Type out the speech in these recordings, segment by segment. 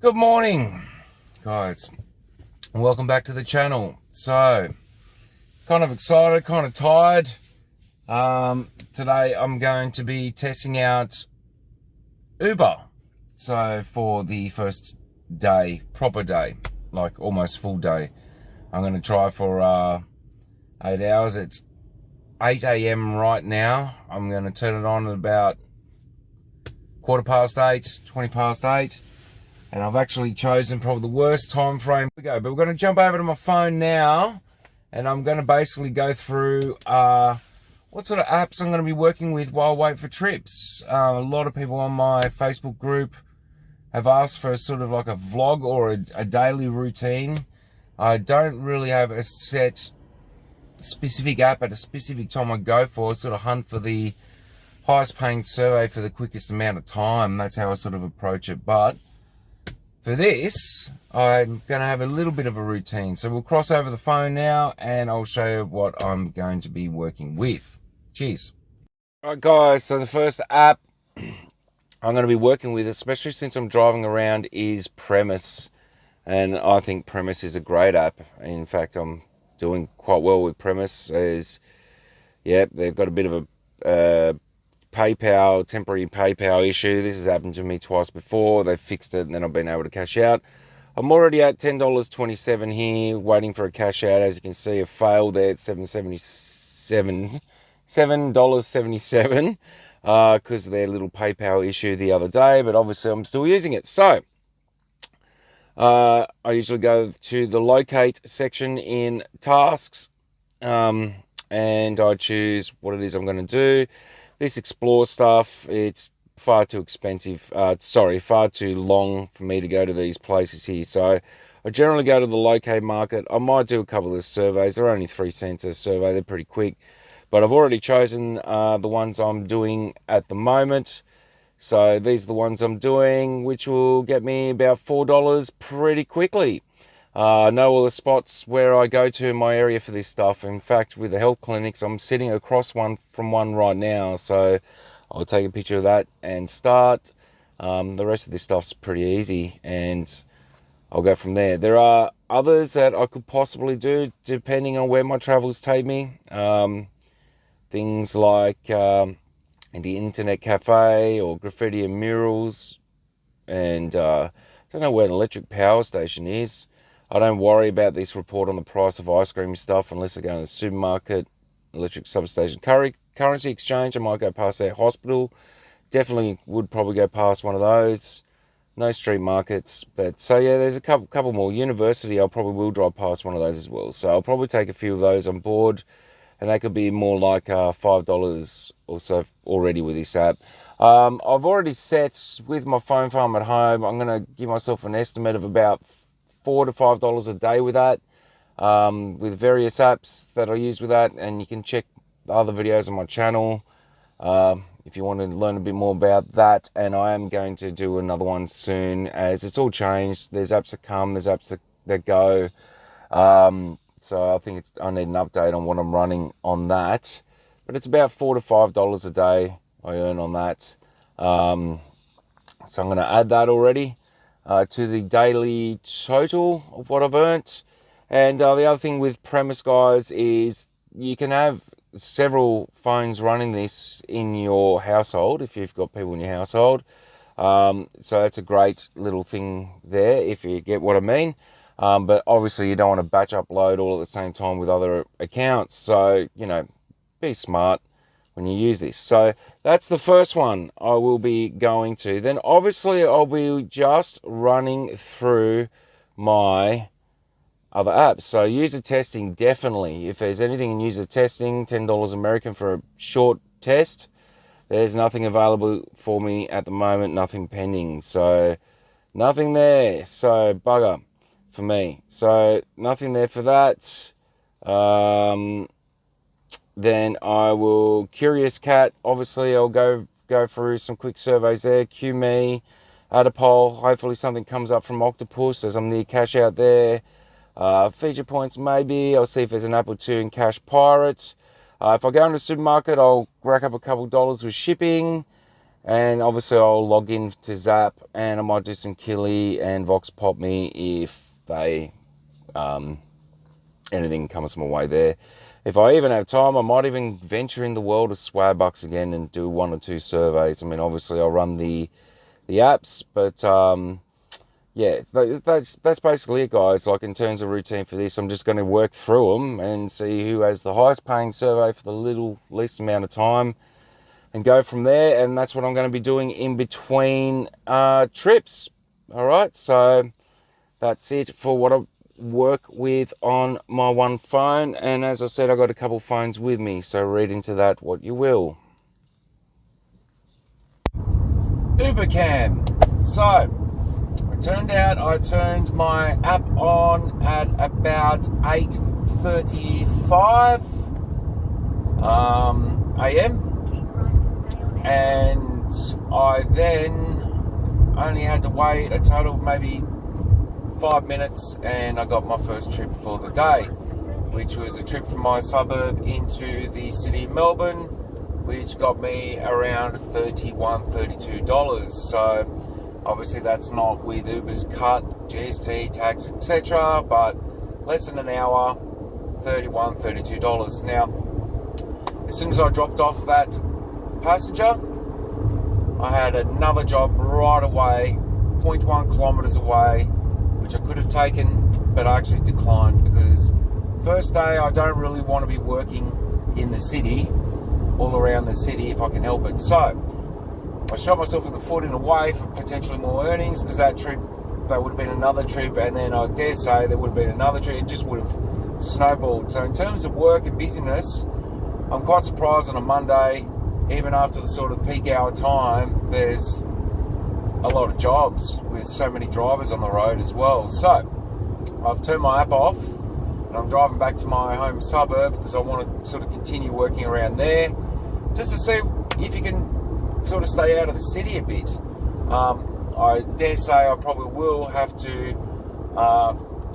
Good morning, guys, and welcome back to the channel. So, kind of excited, kind of tired. Today I'm going to be testing out Uber. So, for the first day, proper day, like almost full day, I'm going to try for 8 hours. It's 8 a.m. right now. I'm going to turn it on at about 8:15, 20 past 8. And I've actually chosen probably the worst time frame to go. But we're going to jump over to my phone now. And I'm going to basically go through what sort of apps I'm going to be working with while I wait for trips. A lot of people on my Facebook group have asked for sort of like a vlog or a daily routine. I don't really have a set specific app at a specific time I go for. I sort of hunt for the highest paying survey for the quickest amount of time. That's how I sort of approach it. But for this, I'm going to have a little bit of a routine. So we'll cross over the phone now and I'll show you what I'm going to be working with. Cheers. All right, guys, so the first app I'm going to be working with, especially since I'm driving around, is Premise. And I think Premise is a great app. In fact, I'm doing quite well with Premise. They've got a bit of a temporary PayPal issue. This has happened to me twice before. They fixed it and then I've been able to cash out. I'm already at $10.27 here, waiting for a cash out. As you can see, I failed there at $7.77 because of their little PayPal issue the other day, but obviously I'm still using it. So I usually go to the locate section in tasks, and I choose what it is I'm going to do. This explore stuff, it's far too expensive, far too long for me to go to these places here. So I generally go to the locate market. I might do a couple of surveys. They're only 3 cents a survey. They're pretty quick. But I've already chosen the ones I'm doing at the moment. So these are the ones I'm doing, which will get me about $4 pretty quickly. I know all the spots where I go to in my area for this stuff. In fact, with the health clinics, I'm sitting across from one right now. So I'll take a picture of that and start. The rest of this stuff's pretty easy and I'll go from there. There are others that I could possibly do depending on where my travels take me. Things like the internet cafe or graffiti and murals. And I don't know where an electric power station is. I don't worry about this report on the price of ice cream stuff unless I go to the supermarket, electric substation, currency exchange. I might go past that hospital. Definitely would probably go past one of those. No street markets. But so yeah, there's a couple more. University, I'll probably will drive past one of those as well. So I'll probably take a few of those on board. And that could be more like $5 or so already with this app. I've already set with my phone farm at home. I'm going to give myself an estimate of about $4 to $5 a day with that, with various apps that I use with that, and you can check the other videos on my channel if you want to learn a bit more about that. And I am going to do another one soon, as it's all changed. There's apps that come, there's apps that go. So I think I need an update on what I'm running on that, but it's about $4 to $5 a day I earn on that. So I'm going to add that already to the daily total of what I've earned. And the other thing with Premise, guys, is you can have several phones running this in your household if you've got people in your household. So that's a great little thing there, if you get what I mean. But obviously you don't want to batch upload all at the same time with other accounts. So, be smart when you use this. So that's the first one I will be going to. Then obviously I'll be just running through my other apps. So user testing, definitely. If there's anything in user testing, $10 American for a short test. There's nothing available for me at the moment, nothing pending. So nothing there. So bugger for me. So nothing there for that. Then I will Curious Cat. Obviously, I'll go through some quick surveys there. QMEE, ATTAPOLL. Hopefully something comes up from Octopus as I'm near cash out there. Feature points, maybe. I'll see if there's an Apple II in Cash Pirate. If I go into the supermarket, I'll rack up a couple dollars with shipping. And obviously I'll log in to Zap, and I might do some QMEE and VOXPOPME if they anything comes my way there. If I even have time, I might even venture in the world of Swagbucks again and do 1 or 2 surveys. I mean, obviously I'll run the apps, but yeah, that's basically it, guys. Like, in terms of routine for this, I'm just going to work through them and see who has the highest paying survey for the least amount of time, and go from there. And that's what I'm going to be doing in between trips. All right, so that's it for what I work with on my one phone. And as I said, I got a couple phones with me, so read into that what you will. UberCam. So it turned out I turned my app on at about 8:35 a.m. and I then only had to wait a total of maybe 5 minutes, and I got my first trip for the day, which was a trip from my suburb into the city of Melbourne, which got me around $31-32. So obviously that's not with Uber's cut, GST, tax, etc., but less than an hour, $31-32. Now, as soon as I dropped off that passenger, I had another job right away, 0.1 kilometers away, which I could have taken, but I actually declined because first day I don't really want to be working in the city, all around the city, if I can help it. So I shot myself in the foot in a way for potentially more earnings, because that would have been another trip, and then I dare say there would have been another trip. It just would have snowballed. So in terms of work and busyness, I'm quite surprised on a Monday, even after the sort of peak hour time, there's a lot of jobs with so many drivers on the road as well. So I've turned my app off and I'm driving back to my home suburb because I want to sort of continue working around there, just to see if you can sort of stay out of the city a bit. I dare say I probably will have to,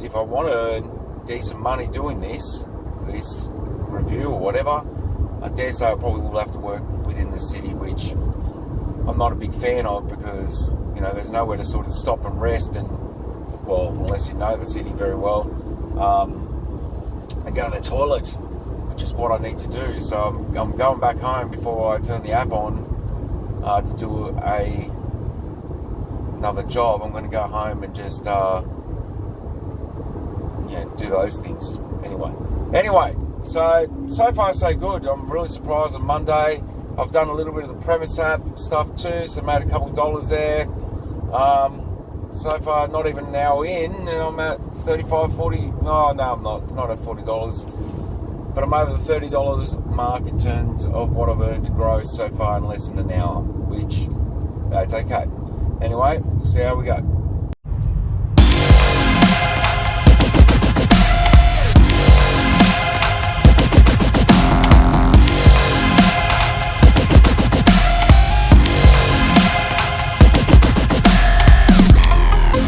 if I want to earn decent money doing this review or whatever, I dare say I probably will have to work within the city, which I'm not a big fan of, because, you know, there's nowhere to sort of stop and rest, and, well, unless you know the city very well, and go to the toilet, which is what I need to do. So I'm going back home before I turn the app on to do another job. I'm going to go home and just do those things anyway. So far so good. I'm really surprised on Monday. I've done a little bit of the premise app stuff too, so made a couple of dollars there. So far, not even an hour in, and I'm at 35, 40. Oh, no, I'm not at $40, but I'm over the $30 mark in terms of what I've earned gross so far in less than an hour, which, that's okay. Anyway, we'll see how we go.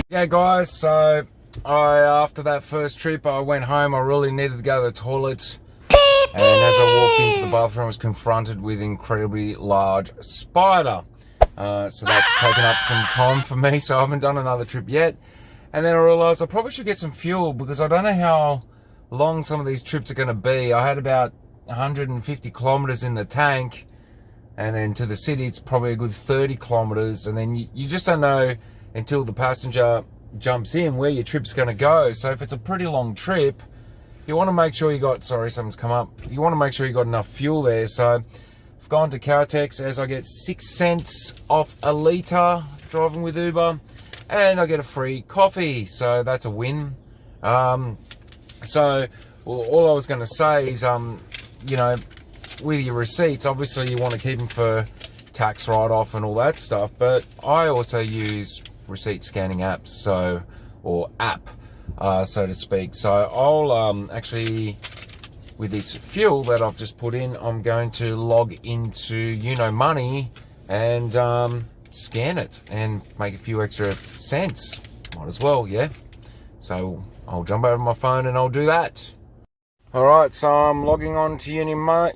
Yeah, guys, so after that first trip, I went home. I really needed to go to the toilet, and as I walked into the bathroom, I was confronted with an incredibly large spider. So that's taken up some time for me, so I haven't done another trip yet. And then I realised I probably should get some fuel, because I don't know how long some of these trips are going to be. I had about 150 kilometres in the tank, and then to the city it's probably a good 30 kilometres, and then you just don't know until the passenger jumps in where your trip's going to go. So if it's a pretty long trip, you want to make sure you got, sorry, something's come up. You want to make sure you got enough fuel there. So I've gone to Caltex, as I get 6 cents off a litre driving with Uber, and I get a free coffee. So that's a win. So all I was going to say is, you know, with your receipts, obviously you want to keep them for tax write-off and all that stuff, but I also use receipt scanning apps, so to speak. So I'll actually, with this fuel that I've just put in, I'm going to log into UNOMONEY and scan it and make a few extra cents. Might as well, yeah. So I'll jump over my phone and I'll do that. Alright, so I'm logging on to UNOMONEY.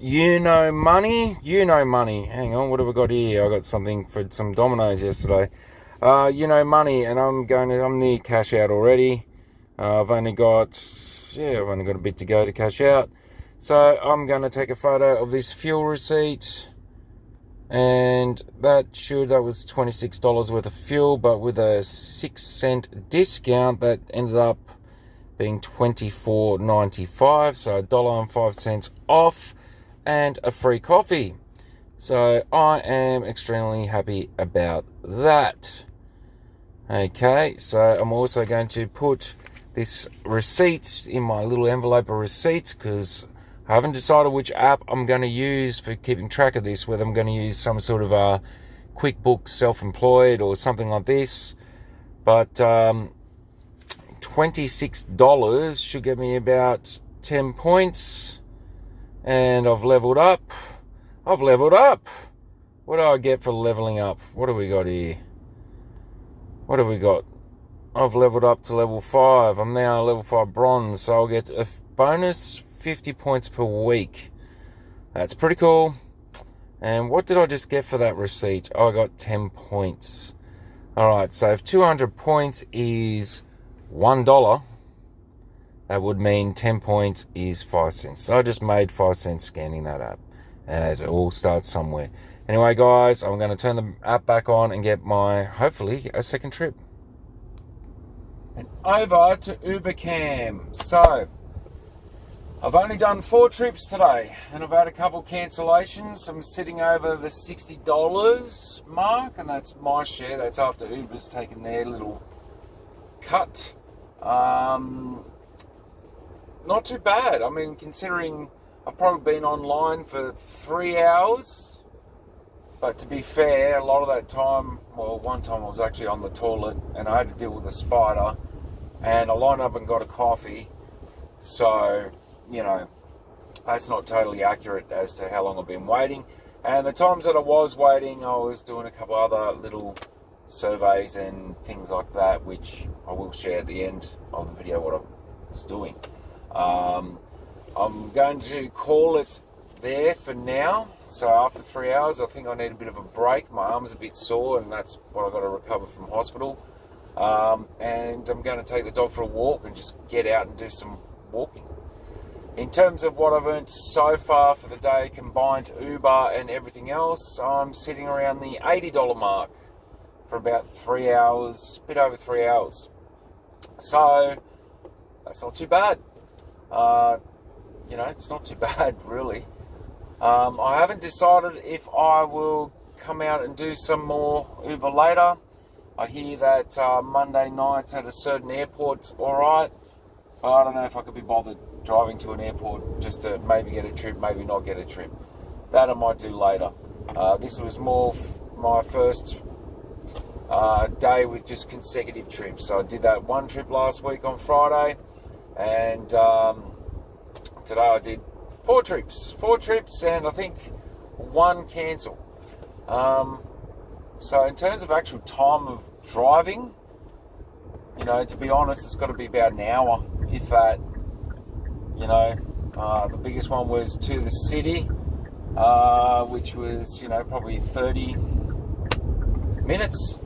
Hang on, what have I got here? I got something for some Dominoes yesterday. UNOMONEY, and I'm near cash out already. I've only got a bit to go to cash out. So I'm going to take a photo of this fuel receipt. And that was $26 worth of fuel, but with a 6-cent discount, that ended up being $24.95, so $1.05 off and a free coffee. So I am extremely happy about that. Okay, so I'm also going to put this receipt in my little envelope of receipts, because I haven't decided which app I'm going to use for keeping track of this, whether I'm going to use some sort of a QuickBooks Self-Employed or something like this. But $26 should get me about 10 points, and I've leveled up. What do I get for leveling up? What do we got here? What have we got? I've leveled up to level 5. I'm now level 5 bronze, so I'll get a bonus 50 points per week. That's pretty cool. And what did I just get for that receipt? Oh, I got 10 points. Alright, so if 200 points is $1, that would mean 10 points is 5 cents. So I just made 5 cents scanning that app. And it all starts somewhere. Anyway, guys, I'm going to turn the app back on and get hopefully, a second trip. And over to UberCam. So, I've only done 4 trips today, and I've had a couple cancellations. I'm sitting over the $60 mark, and that's my share. That's after Uber's taken their little cut. Not too bad. I mean, considering I've probably been online for 3 hours, but to be fair, a lot of that time, well, one time I was actually on the toilet and I had to deal with a spider, and I lined up and got a coffee. So, you know, that's not totally accurate as to how long I've been waiting. And the times that I was waiting, I was doing a couple other little surveys and things like that, which I will share at the end of the video what I was doing. I'm going to call it there for now. So after 3 hours, I think I need a bit of a break. My arm's a bit sore, and that's what I've got to recover from hospital. And I'm going to take the dog for a walk and just get out and do some walking. In terms of what I've earned so far for the day, combined Uber and everything else, I'm sitting around the $80 mark for about 3 hours, a bit over 3 hours. So that's not too bad. You know, it's not too bad, really. I haven't decided if I will come out and do some more Uber later. I hear that Monday night at a certain airport's alright, but I don't know if I could be bothered driving to an airport just to maybe get a trip, maybe not get a trip. That I might do later. This was more my first day with just consecutive trips. So I did that one trip last week on Friday, and today I did 4 trips, and I think 1 cancel. So in terms of actual time of driving, you know, to be honest, it's got to be about an hour, if that. You know, the biggest one was to the city, which was, you know, probably 30 minutes.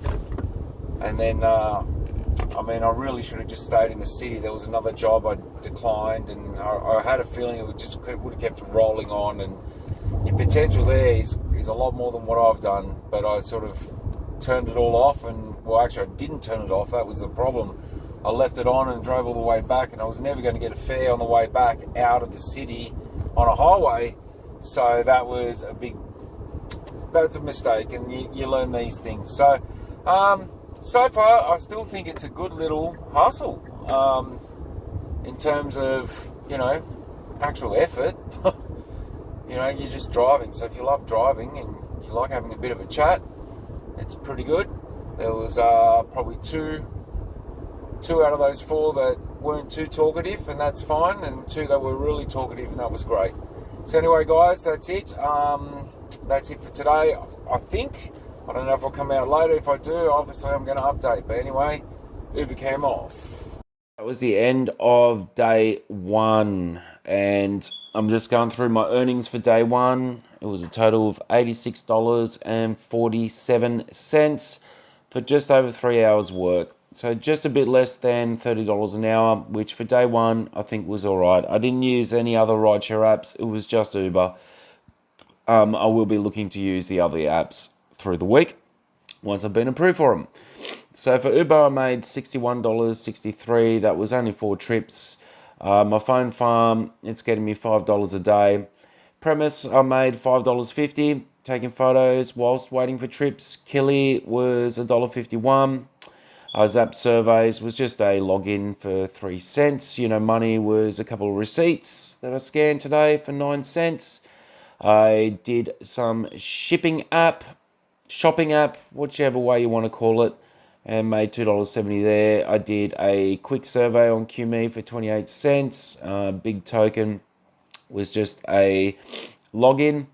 And then, I mean, I really should have just stayed in the city. There was another job I declined, and I had a feeling it would have kept rolling on, and the potential there is a lot more than what I've done. But I sort of turned it all off, and, well, actually I didn't turn it off. That was the problem. I left it on and drove all the way back, and I was never going to get a fare on the way back out of the city on a highway. So that's a mistake, and you learn these things. So, so far, I still think it's a good little hustle, in terms of, you know, actual effort. You know, you're just driving. So if you love driving and you like having a bit of a chat, it's pretty good. There was probably two out of those 4 that weren't too talkative, and that's fine, and 2 that were really talkative, and that was great. So anyway, guys, that's it. That's it for today, I think. I don't know if I'll come out later. If I do, obviously I'm going to update. But anyway, Uber came off. That was the end of day 1. and I'm just going through my earnings for day one. It was a total of $86.47 for just over 3 hours work. So just a bit less than $30 an hour, which for day one I think was alright. I didn't use any other rideshare apps, it was just Uber. I will be looking to use the other apps through the week once I've been approved for them. So for Uber I made $61.63, that was only 4 trips. My phone farm, it's getting me $5 a day. Premise, I made $5.50, taking photos whilst waiting for trips. Killy was $1.51. ZAPSURVEYS was just a login for 3 cents. UNOMONEY was a couple of receipts that I scanned today for 9 cents. I did some shopping app, whichever way you want to call it, and made $2.70 there. I did a quick survey on QMEE for 28 cents. BIGTOKEN was just a login.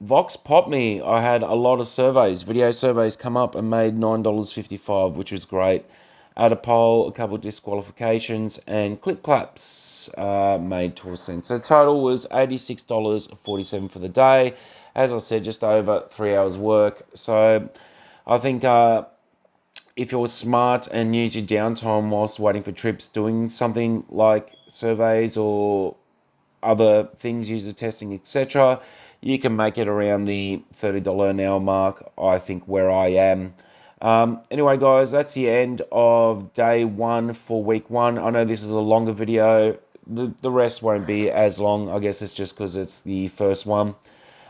VOXPOPME, I had a lot of surveys, video surveys come up and made $9.55, which was great. ATTAPOLL, a couple of disqualifications, and CLIPCLAPS made 12 cents. So total was $86.47 for the day. As I said, just over 3 hours work. So I think if you're smart and use your downtime whilst waiting for trips, doing something like surveys or other things, user testing, etc., you can make it around the $30 an hour mark, I think, where I am. Anyway, guys, that's the end of day one for week one. I know this is a longer video. The rest won't be as long. I guess it's just because it's the first one.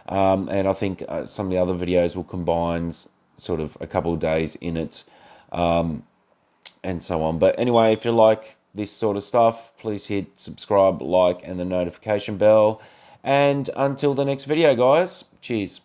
And I think some of the other videos will combine sort of a couple of days in it, and so on. But anyway, if you like this sort of stuff, please hit subscribe, like, and the notification bell. And until the next video, guys, cheers.